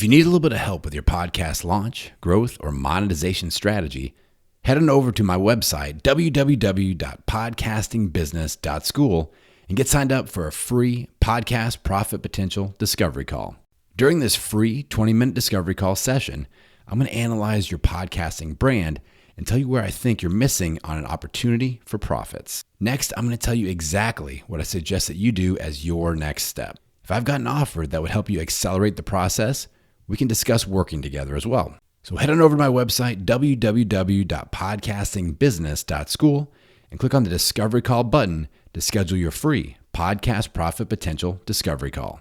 If you need a little bit of help with your podcast launch, growth, or monetization strategy, head on over to my website, www.podcastingbusiness.school, and get signed up for a free podcast profit potential discovery call. During this free 20-minute discovery call session, I'm going to analyze your podcasting brand and tell you where I think you're missing on an opportunity for profits. Next, I'm going to tell you exactly what I suggest that you do as your next step. If I've got an offer that would help you accelerate the process, we can discuss working together as well. So head on over to my website, www.podcastingbusiness.school, and click on the Discovery Call button to schedule your free podcast profit potential discovery call.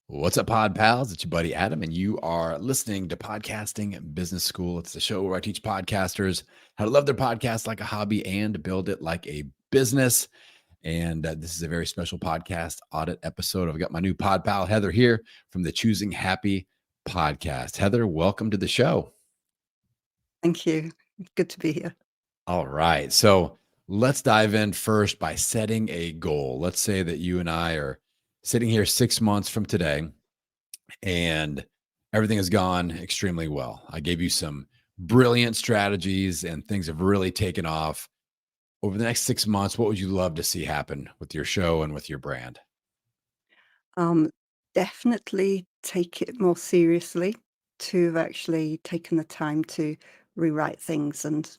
What's up, Pod Pals? It's your buddy Adam, and you are listening to Podcasting Business School. It's the show where I teach podcasters how to love their podcast like a hobby and build it like a business. And this is a very special podcast audit episode. I've got my new pod pal, Heather, here from the Choosing Happy podcast. Heather, welcome to the show. Thank you. Good to be here. All right. So let's dive in first by setting a goal. Let's say that you and I are sitting here 6 months from today and everything has gone extremely well. I gave you some brilliant strategies and things have really taken off. Over the next 6 months, what would you love to see happen with your show and with your brand? Definitely take it more seriously, to have actually taken the time to rewrite things and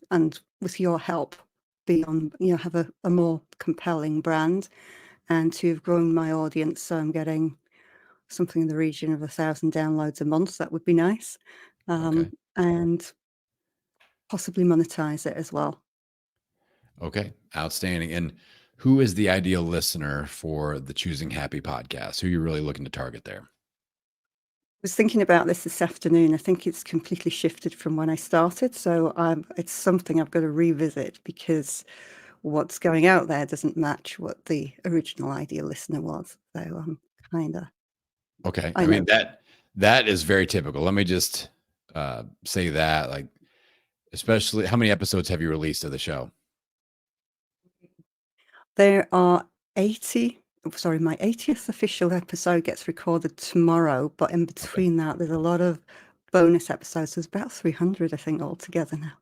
with your help be on, have a more compelling brand, and to have grown my audience. So I'm getting something in the region of 1,000 downloads a month. That would be nice. Okay. And possibly monetize it as well. Okay. Outstanding. And who is the ideal listener for the Choosing Happy podcast? Who are you really looking to target there? I was thinking about this afternoon. I think it's completely shifted from when I started. So it's something I've got to revisit, because what's going out there doesn't match what the original ideal listener was. So I'm kind of... Okay. I mean, that is very typical. Let me just say that, like, especially, how many episodes have you released of the show? There are 80. Sorry, my 80th official episode gets recorded tomorrow, but in between that, there's a lot of bonus episodes. There's about 300, I think, altogether now.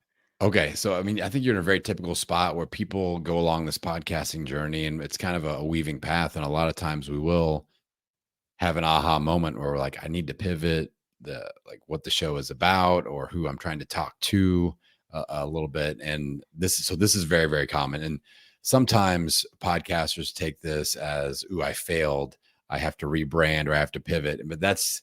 Okay. So, I mean, I think you're in a very typical spot where people go along this podcasting journey and it's kind of a weaving path. And a lot of times we will have an aha moment where we're like, I need to pivot what the show is about or who I'm trying to talk to a little bit. And this is very, very common. And sometimes podcasters take this as, ooh, I failed. I have to rebrand or I have to pivot. But that's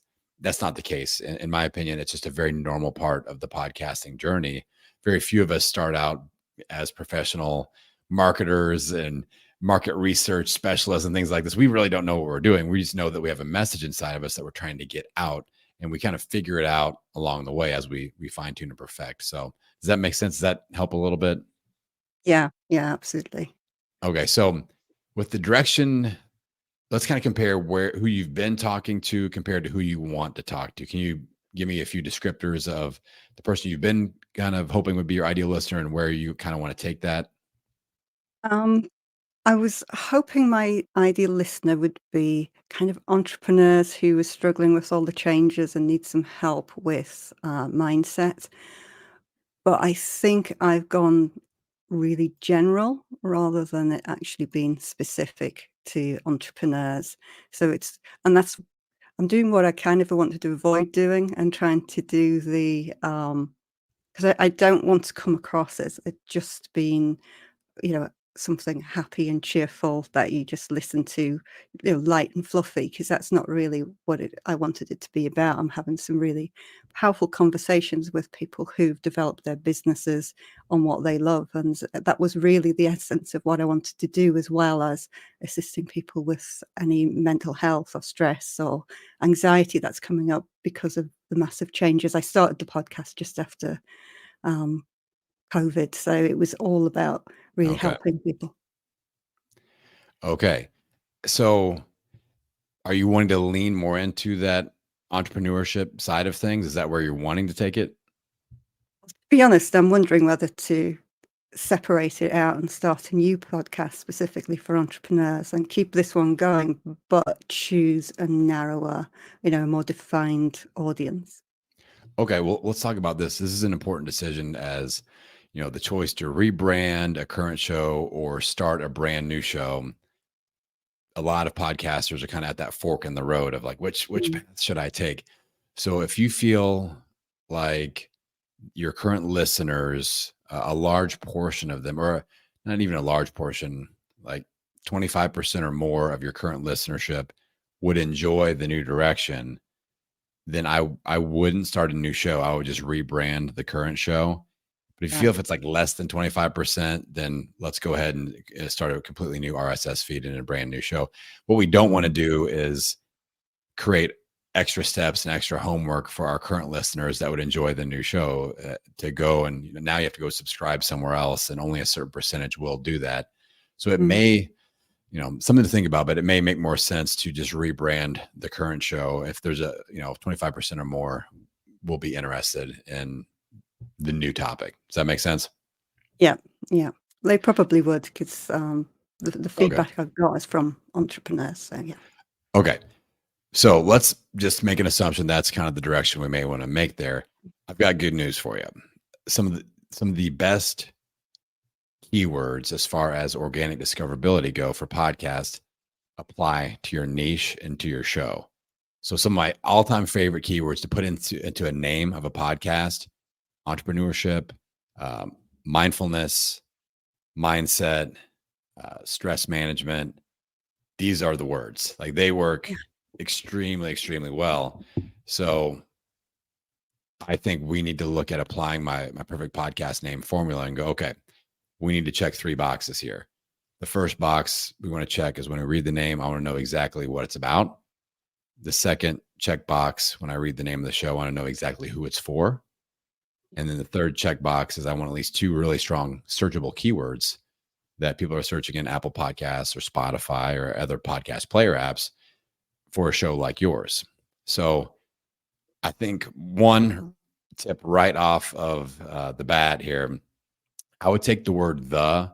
not the case. In my opinion, it's just a very normal part of the podcasting journey. Very few of us start out as professional marketers and market research specialists and things like this. We really don't know what we're doing. We just know that we have a message inside of us that we're trying to get out, and we kind of figure it out along the way as we fine tune and perfect. So does that make sense? Does that help a little bit? Yeah, absolutely. Okay. So with the direction, let's kind of compare who you've been talking to compared to who you want to talk to. Can you give me a few descriptors of the person you've been kind of hoping would be your ideal listener and where you kind of want to take that? I was hoping my ideal listener would be kind of entrepreneurs who are struggling with all the changes and need some help with mindset. But I think I've gone really general rather than it actually being specific to entrepreneurs. So I'm doing what I kind of wanted to avoid doing, and trying to do because I don't want to come across as it just being, something happy and cheerful that you just listen to, light and fluffy, because that's not really what I wanted it to be about. I'm having some really powerful conversations with people who've developed their businesses on what they love. And that was really the essence of what I wanted to do, as well as assisting people with any mental health or stress or anxiety that's coming up because of the massive changes. I started the podcast just after COVID. So it was all about really helping people. Okay. So are you wanting to lean more into that entrepreneurship side of things? Is that where you're wanting to take it? To be honest, I'm wondering whether to separate it out and start a new podcast specifically for entrepreneurs and keep this one going, but choose a narrower, a more defined audience. Okay, well, let's talk about this. This is an important decision as, the choice to rebrand a current show or start a brand new show. A lot of podcasters are kind of at that fork in the road of like, which Mm. path should I take? So if you feel like your current listeners, a large portion of them, or not even a large portion, like 25% or more of your current listenership would enjoy the new direction, then I wouldn't start a new show. I would just rebrand the current show. But if you feel Right. if it's like less than 25%, then let's go ahead and start a completely new RSS feed and a brand new show. What we don't want to Mm. do is create extra steps and extra homework for our current listeners that would enjoy the new show to go. And now you have to go subscribe somewhere else, and only a certain percentage will do that. So it Mm. may, something to think about, but it may make more sense to just rebrand the current show. If there's 25% or more will be interested in the new topic. Does that make sense? Yeah, yeah. They probably would because the Okay. feedback I've got is from entrepreneurs. So yeah. Okay. So let's just make an assumption that's kind of the direction we may want to make there. I've got good news for you. Some of the best keywords as far as organic discoverability go for podcasts apply to your niche and to your show. So some of my all-time favorite keywords to put into a name of a podcast: entrepreneurship, um, mindfulness, mindset, stress management. These are the words. Like, they work Yeah. extremely, extremely well. So I think we need to look at applying my perfect podcast name formula and go, okay, we need to check 3 boxes here. The first box we want to check is when I read the name, I want to know exactly what it's about. The second check box, when I read the name of the show, I want to know exactly who it's for. And then the third check box is I want at least 2 really strong searchable keywords that people are searching in Apple Podcasts or Spotify or other podcast player apps for a show like yours. So I think one tip right off of the bat here, I would take the word "the"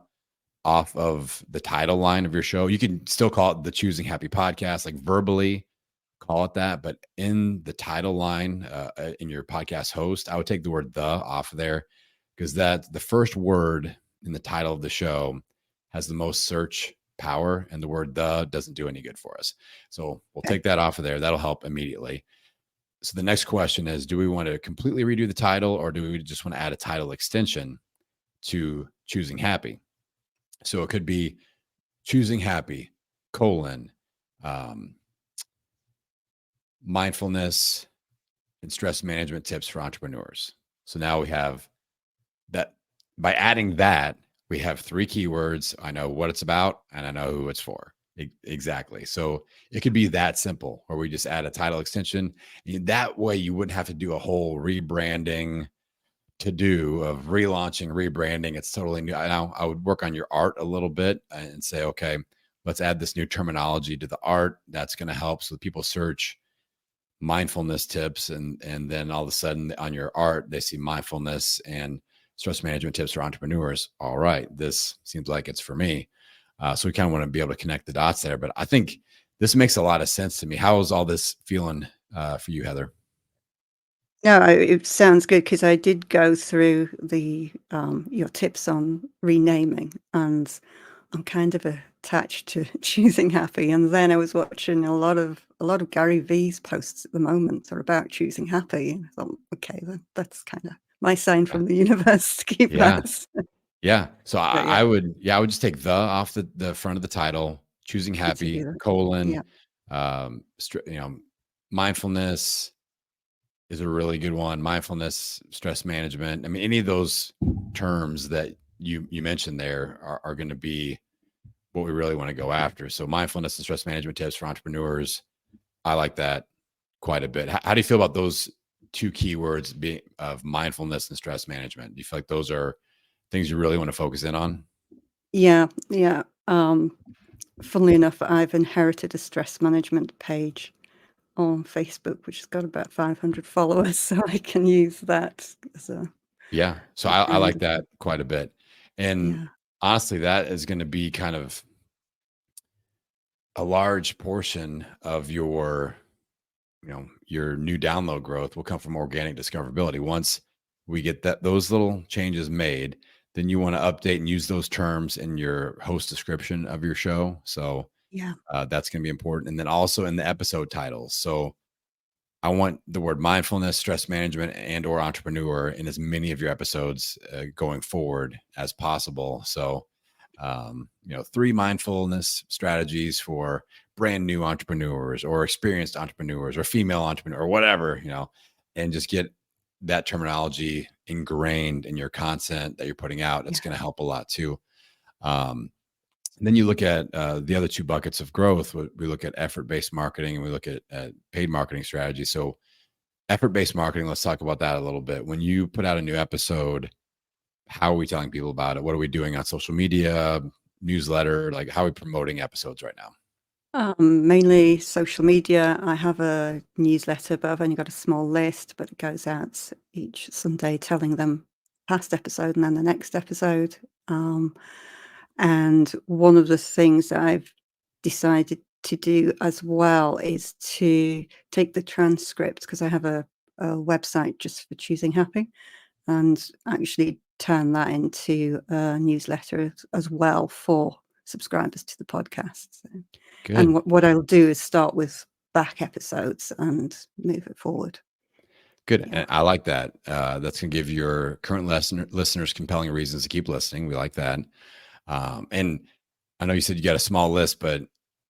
off of the title line of your show. You can still call it the Choosing Happy Podcast, like verbally call it that, but in the title line in your podcast host, I would take the word "the" off of there, because that the first word in the title of the show has the most search power, and the word "the" doesn't do any good for us. So we'll Okay. take that off of there. That'll help immediately. So the next question is, do we want to completely redo the title, or do we just want to add a title extension to Choosing Happy? So it could be Choosing Happy, colon, um, mindfulness and stress management tips for entrepreneurs. So now we have that. By adding that, we have 3 keywords. I know what it's about and I know who it's for. Exactly. So it could be that simple, or we just add a title extension. That way you wouldn't have to do a whole rebranding to do of relaunching, rebranding. It's totally new. Now I would work on your art a little bit and say, okay, let's add this new terminology to the art. That's going to help. So people search mindfulness tips, and then all of a sudden on your art they see mindfulness and stress management tips for entrepreneurs. All right, this seems like it's for me. So we kind of want to be able to connect the dots there. But I think this makes a lot of sense to me. How is all this feeling for you, Heather? No, it sounds good because I did go through the your tips on renaming, and I'm kind of attached to choosing happy. And then I was watching a lot of Gary V's posts at the moment are about choosing happy. And I thought, okay, that's kind of my sign Yeah. from the universe to keep Yeah. that. Yeah. So But yeah, I would just take the off the front of the title, Choosing good to do Happy, that. colon, Yeah, mindfulness is a really good one. Mindfulness, stress management. I mean, any of those terms that you mentioned there are going to be what we really want to go after. So mindfulness and stress management tips for entrepreneurs. I like that quite a bit. How do you feel about those 2 keywords being of mindfulness and stress management? Do you feel like those are things you really want to focus in on? yeah, yeah. Funnily enough, I've inherited a stress management page on Facebook, which has got about 500 followers, so I can use that as a Yeah. So a I like brand. that quite a bit. And Yeah. honestly, that is going to be kind of a large portion of your new download growth will come from organic discoverability. Once we get those little changes made, then you want to update and use those terms in your host description of your show. So Yeah. that's going to be important. And then also in the episode titles. So I want the word mindfulness, stress management, and or entrepreneur in as many of your episodes going forward as possible. So, 3 mindfulness strategies for brand new entrepreneurs or experienced entrepreneurs or female entrepreneur or whatever, and just get that terminology ingrained in your content that you're putting out. It's Yeah. going to help a lot too. Um, and then you look at the other 2 buckets of growth. We look at effort-based marketing and we look at paid marketing strategies. So effort-based marketing, let's talk about that a little bit. When you put out a new episode, how are we telling people about it? What are we doing on social media, newsletter? Like, how are we promoting episodes right now? Mainly social media. I have a newsletter, but I've only got a small list, but it goes out each Sunday telling them past episode and then the next episode. And one of the things that I've decided to do as well is to take the transcript, because I have a website just for choosing happy, and actually turn that into a newsletter as well for subscribers to the podcast. So, and Good. what I'll do is start with back episodes and move it forward. Good. Yeah. And I like that. That's going to give your current listeners compelling reasons to keep listening. We like that. And I know you said you got a small list, but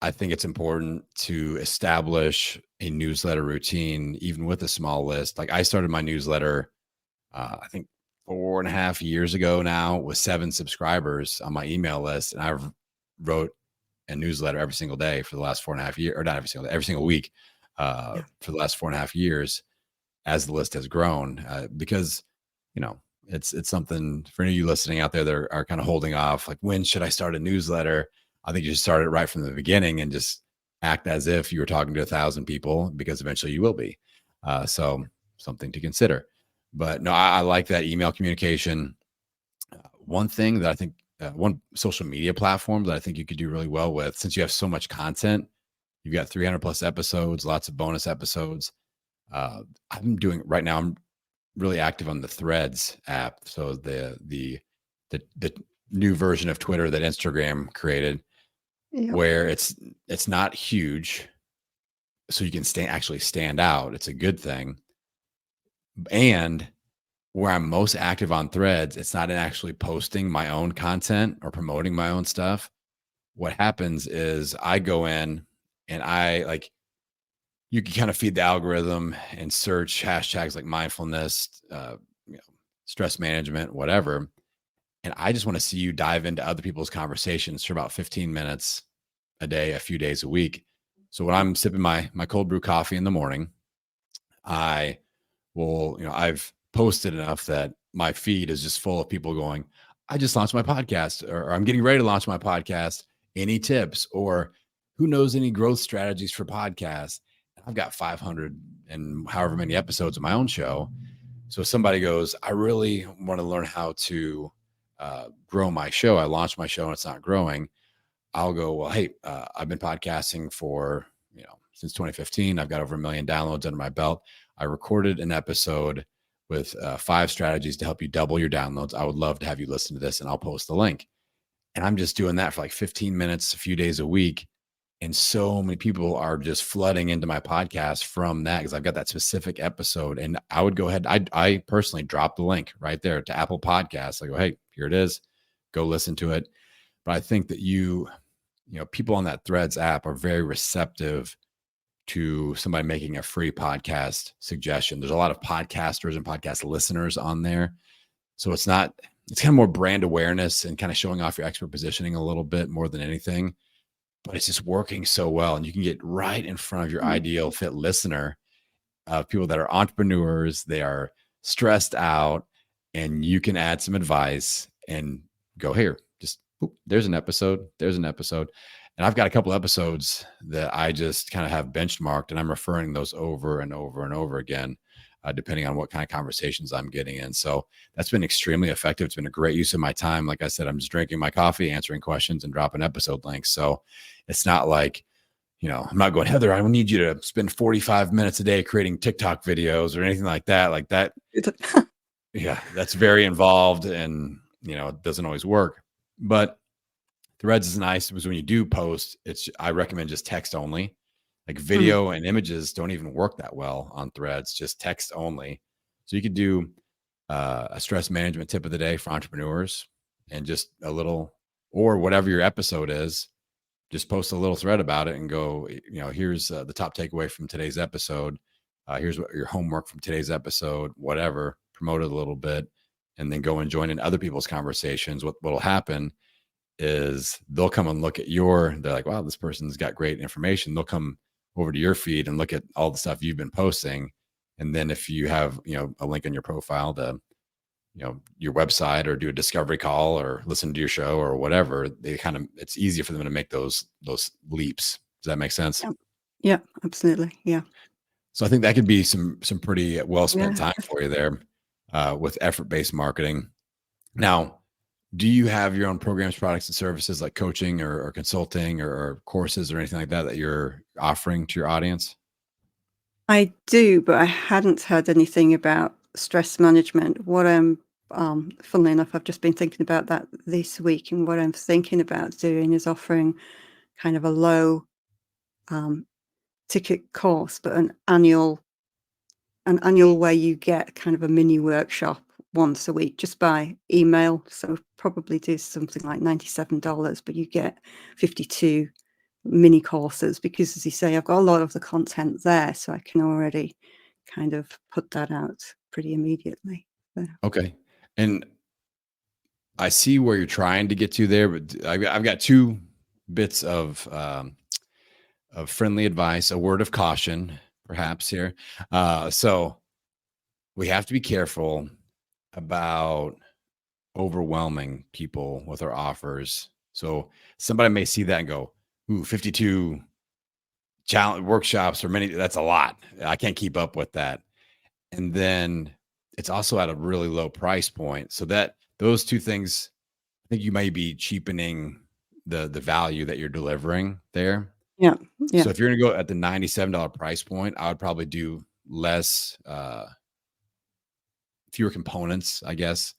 I think it's important to establish a newsletter routine, even with a small list. Like I started my newsletter, I think 4.5 years ago now, with 7 subscribers on my email list. And I've wrote a newsletter every single day for the last 4.5 years, or not every single day, every single week Yeah. for the last 4.5 years as the list has grown, because it's something for any of you listening out there that are kind of holding off, like, when should I start a newsletter? I think you should start it right from the beginning and just act as if you were talking to 1,000 people, because eventually you will be. So something to consider. But no, I like that email communication. One thing that I think, one social media platform that I think you could do really well with, since you have so much content, you've got 300 plus episodes, lots of bonus episodes. Uh, I'm doing right now. I'm really active on the Threads app. So the new version of Twitter that Instagram created, Yeah. where it's not huge, so you can actually stand out. It's a good thing. And where I'm most active on Threads, it's not in actually posting my own content or promoting my own stuff. What happens is I go in and you can kind of feed the algorithm and search hashtags like mindfulness, you know, stress management, whatever. And I just want to see you dive into other people's conversations for about 15 minutes a day, a few days a week. So when I'm sipping my cold brew coffee in the morning, I will, I've posted enough that my feed is just full of people going, I just launched my podcast, or I'm getting ready to launch my podcast. Any tips, or who knows any growth strategies for podcasts? I've got 500 and however many episodes of my own show. So if somebody goes, I really want to learn how to grow my show. I launched my show and it's not growing. I'll go, well, hey, I've been podcasting for, since 2015. I've got over 1 million downloads under my belt. I recorded an episode with 5 strategies to help you double your downloads. I would love to have you listen to this, and I'll post the link. And I'm just doing that for like 15 minutes, a few days a week. And so many people are just flooding into my podcast from that, because I've got that specific episode. And I would go ahead. I personally drop the link right there to Apple Podcasts. I go, hey, here it is. Go listen to it. But I think that people on that Threads app are very receptive to somebody making a free podcast suggestion. There's a lot of podcasters and podcast listeners on there. So it's kind of more brand awareness and kind of showing off your expert positioning a little bit more than anything. But it's just working so well. And you can get right in front of your ideal fit listener of people that are entrepreneurs. They are stressed out, and you can add some advice and go, here, just there's an episode. There's an episode. And I've got a couple episodes that I just kind of have benchmarked, and I'm referring those over and over and over again depending on what kind of conversations I'm getting in. So that's been extremely effective. It's been a great use of my time. Like I said, I'm just drinking my coffee, answering questions, and dropping episode links. So it's not like, I'm not going, Heather, I need you to spend 45 minutes a day creating TikTok videos or anything like that. Like that, yeah, that's very involved, and it doesn't always work. But Threads is nice because when you do post, I recommend just text only. Like video and images don't even work that well on Threads, just text only. So you could do a stress management tip of the day for entrepreneurs, and just a little, or whatever your episode is, just post a little thread about it and go, here's the top takeaway from today's episode. Here's what your homework from today's episode, whatever, promote it a little bit, and then go and join in other people's conversations. What'll happen is they'll come and look at they're like, wow, this person's got great information. They'll come over to your feed and look at all the stuff you've been posting. And then if you have, a link on your profile to, your website, or do a discovery call, or listen to your show, or whatever, it's easier for them to make those leaps. Does that make sense? Yeah, absolutely. Yeah. So I think that could be some pretty well spent Yeah. time for you there with effort-based marketing. Now, do you have your own programs, products, and services like coaching or consulting or courses or anything like that you're offering to your audience? I do, but I hadn't heard anything about stress management. Funnily enough, I've just been thinking about that this week, and what I'm thinking about doing is offering kind of a low ticket course, but an annual where you get kind of a mini workshop once a week just by email. So probably do something like $97, but you get 52 mini courses, because, as you say, I've got a lot of the content there, so I can already kind of put that out pretty immediately. So. Okay. And I see where you're trying to get to there, but I've got two bits of friendly advice, a word of caution, perhaps here. So we have to be careful about overwhelming people with our offers. So somebody may see that and go, ooh, 52 challenge workshops or that's a lot. I can't keep up with that. And then it's also at a really low price point. So that those two things, I think you may be cheapening the value that you're delivering there. Yeah. So if you're going to go at the $97 price point, I would probably do less, fewer components, I guess,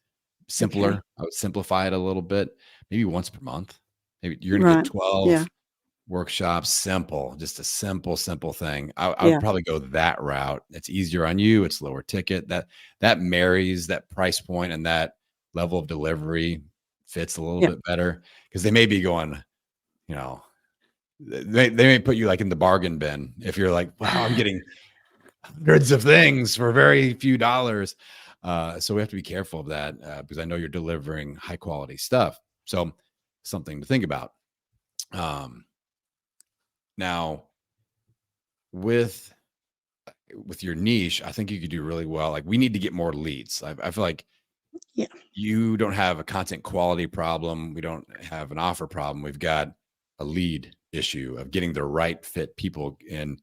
simpler. Okay. I would simplify it a little bit, maybe once per month. Maybe you're going to get 12 workshops, simple, just a simple thing. I would probably go that route. It's easier on you. It's lower ticket. That marries that price point, and that level of delivery fits a little bit better, because they may be going, they may put you like in the bargain bin if you're like, wow, I'm getting hundreds of things for very few dollars. So we have to be careful of that, because I know you're delivering high quality stuff. So something to think about. Now with your niche, I think you could do really well. Like, we need to get more leads. I feel like you don't have a content quality problem. We don't have an offer problem. We've got a lead issue of getting the right fit people and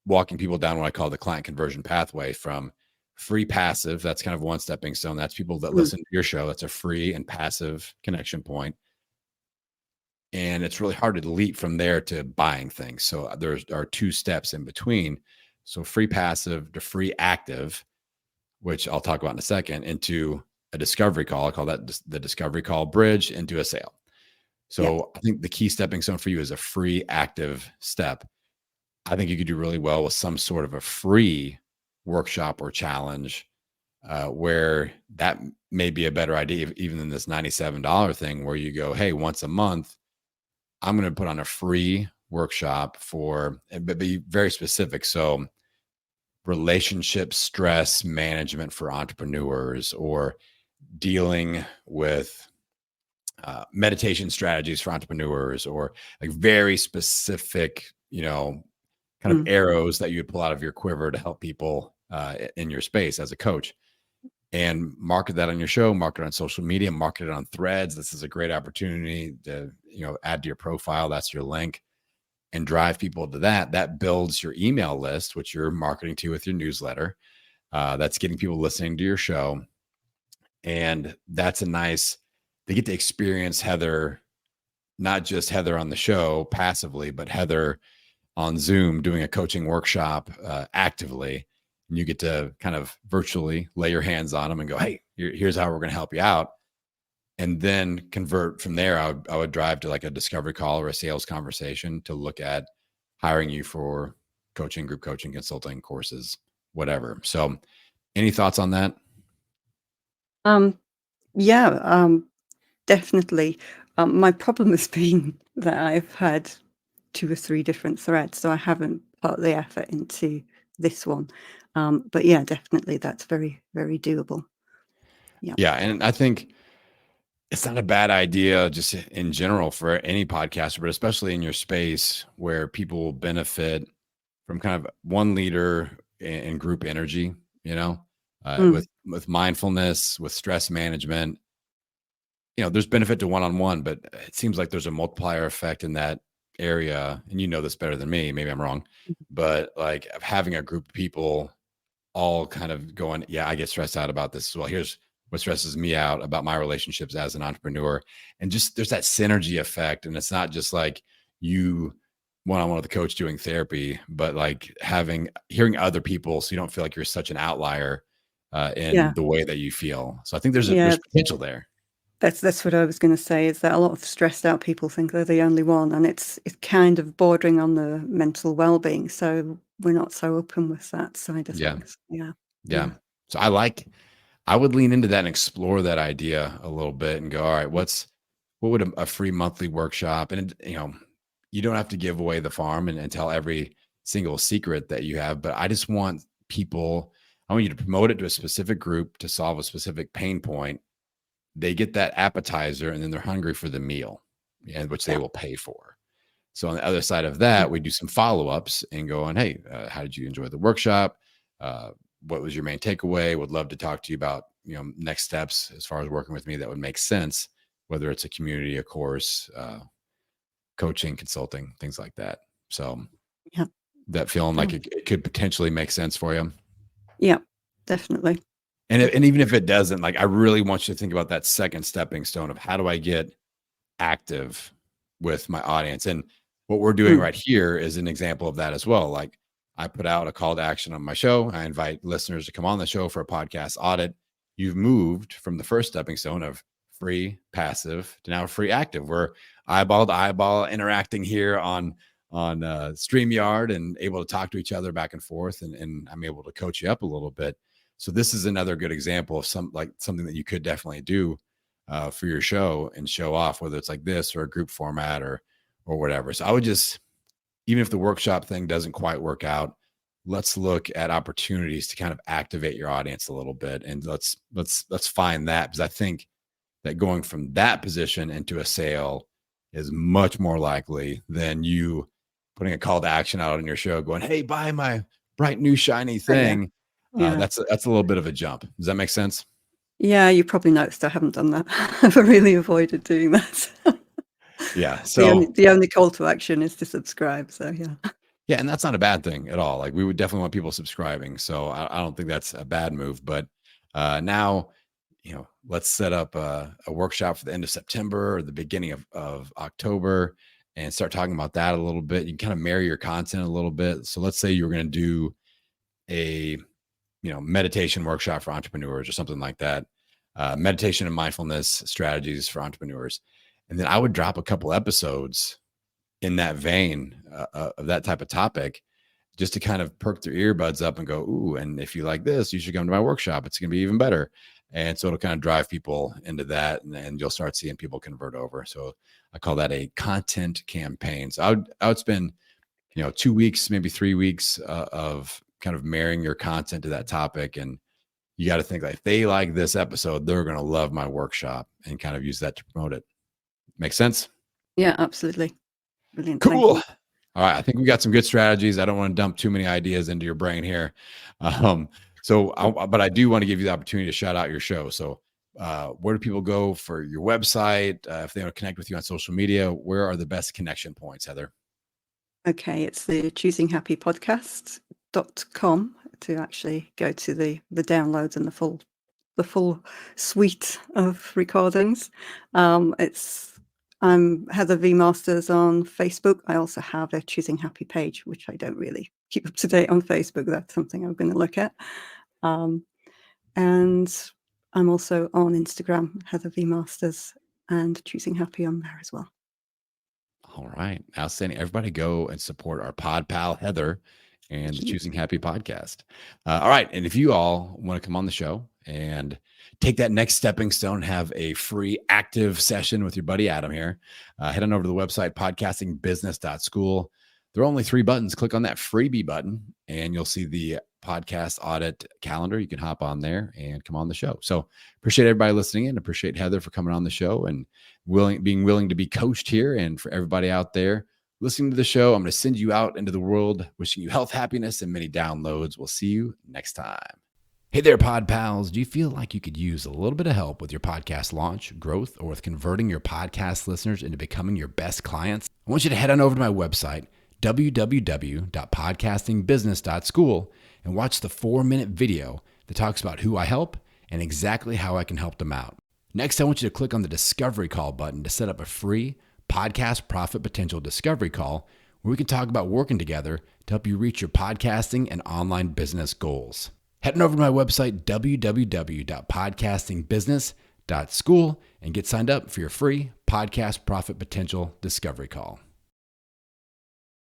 walking people down what I call the client conversion pathway, from free passive. That's kind of one stepping stone. That's people that listen to your show. That's a free and passive connection point. And it's really hard to leap from there to buying things. So there are two steps in between. So free passive to free active, which I'll talk about in a second, into a discovery call. I call that the discovery call bridge into a sale. So I think the key stepping stone for you is a free active step. I think you could do really well with some sort of a free workshop or challenge, where that may be a better idea even than this $97 thing, where you go, hey, once a month, I'm going to put on a free workshop but be very specific. So relationship stress management for entrepreneurs, or dealing with meditation strategies for entrepreneurs, or like very specific, kind of arrows that you would pull out of your quiver to help people in your space as a coach. And market that on your show, market it on social media, market it on Threads. This is a great opportunity to, add to your profile. That's your link, and drive people to that. That builds your email list, which you're marketing to with your newsletter. that's getting people listening to your show. And that's a nice, they get to experience Heather, not just Heather on the show passively, but Heather on Zoom doing a coaching workshop actively. And you get to kind of virtually lay your hands on them and go, hey, here's how we're going to help you out. And then convert from there. I would drive to like a discovery call or a sales conversation to look at hiring you for coaching, group coaching, consulting courses, whatever. So any thoughts on that? Yeah, definitely. My problem has been that I've had 2 or 3 different threads, so I haven't put the effort into this one. But yeah, definitely that's very, very doable. Yeah. Yeah. And I think it's not a bad idea just in general for any podcaster, but especially in your space where people will benefit from kind of one leader and group energy, you know, Mm, with mindfulness, with stress management. You know, there's benefit to one-on-one, but it seems like there's a multiplier effect in that area. And you know this better than me. Maybe I'm wrong, but like of having a group of people all kind of going, yeah, I get stressed out about this as well. Here's what stresses me out about my relationships as an entrepreneur. And just there's that synergy effect. And it's not just like you one-on-one with the coach doing therapy, but like hearing other people so you don't feel like you're such an outlier yeah, in the way that you feel. So I think yeah, there's potential there. that's what I was gonna say, is that a lot of stressed out people think they're the only one, and it's kind of bordering on the mental well-being, so we're not so open with that side of Yeah. things. Yeah, Yeah. yeah. So I would lean into that and explore that idea a little bit and go, all right, what would a free monthly workshop, and you know, you don't have to give away the farm and tell every single secret that you have, but I just want people, I want you to promote it to a specific group to solve a specific pain point. They get that appetizer and then they're hungry for the meal, and which they Yeah, will pay for. So on the other side of yeah, that, we do some follow-ups and go on, hey, how did you enjoy the workshop? Uh, what was your main takeaway? Would love to talk to you about, you know, next steps as far as working with me that would make sense, whether it's a community, a course, coaching, consulting, things like that. So yeah. that feeling like Oh, it could potentially make sense for you. yeah, definitely. And even if it doesn't, like I really want you to think about that second stepping stone of how do I get active with my audience. And what we're doing Mm, right here is an example of that as well. Like I put out a call to action on my show. I invite listeners to come on the show for a podcast audit. You've moved from the first stepping stone of free passive to now free active. We're eyeball to eyeball interacting here on StreamYard and able to talk to each other back and forth. And I'm able to coach you up a little bit. So this is another good example of something that you could definitely do for your show and show off, whether it's like this or a group format or whatever. So I would just, even if the workshop thing doesn't quite work out, let's look at opportunities to kind of activate your audience a little bit, and let's find that, because I think that going from that position into a sale is much more likely than you putting a call to action out on your show, going, "Hey, buy my bright new shiny yeah, thing." yeah. That's a little bit of a jump. Does that make sense? Yeah, you probably noticed I haven't done that. I've really avoided doing that. Yeah. The only So the only call to action is to subscribe, so yeah. yeah, and that's not a bad thing at all. Like we would definitely want people subscribing. So I don't think that's a bad move. But now, you know, let's set up a workshop for the end of September or the beginning of October and start talking about that a little bit. You can kind of marry your content a little bit. So let's say you were going to do a, you know, meditation workshop for entrepreneurs or something like that. Meditation and mindfulness strategies for entrepreneurs. And then I would drop a couple episodes in that vein of that type of topic, just to kind of perk their earbuds up and go, ooh, and if you like this, you should come to my workshop. It's going to be even better. And so it'll kind of drive people into that, and you'll start seeing people convert over. So I call that a content campaign. So I would spend, you know, 2 weeks, maybe 3 weeks of kind of marrying your content to that topic. And you got to think like, if they like this episode, they're going to love my workshop, and kind of use that to promote it. Make sense? Yeah, absolutely. Brilliant, thank Cool. you. All right. I think we got some good strategies. I don't want to dump too many ideas into your brain here. Um, but I do want to give you the opportunity to shout out your show. So, where do people go for your website? If they want to connect with you on social media, where are the best connection points, Heather? Okay, it's the choosinghappypodcast.com. to actually go to the downloads and the full suite of recordings. I'm Heather V Masters on Facebook. I also have a Choosing Happy page, which I don't really keep up to date on Facebook. That's something I'm going to look at. And I'm also on Instagram, Heather V Masters, and Choosing Happy on there as well. All right. Outstanding. Everybody go and support our pod pal, Heather, and the Choosing Happy podcast. All right. And if you all want to come on the show and take that next stepping stone, have a free active session with your buddy Adam here, head on over to the website, podcastingbusiness.school. There are only 3 buttons. Click on that freebie button and you'll see the podcast audit calendar. You can hop on there and come on the show. So appreciate everybody listening in. Appreciate Heather for coming on the show and being willing to be coached here. And for everybody out there listening to the show, I'm going to send you out into the world, wishing you health, happiness, and many downloads. We'll see you next time. Hey there, pod pals. Do you feel like you could use a little bit of help with your podcast launch, growth, or with converting your podcast listeners into becoming your best clients? I want you to head on over to my website, www.podcastingbusiness.school, and watch the 4-minute video that talks about who I help and exactly how I can help them out. Next, I want you to click on the Discovery Call button to set up a free podcast profit potential discovery call where we can talk about working together to help you reach your podcasting and online business goals. Head on over to my website, www.podcastingbusiness.school, and get signed up for your free podcast profit potential discovery call.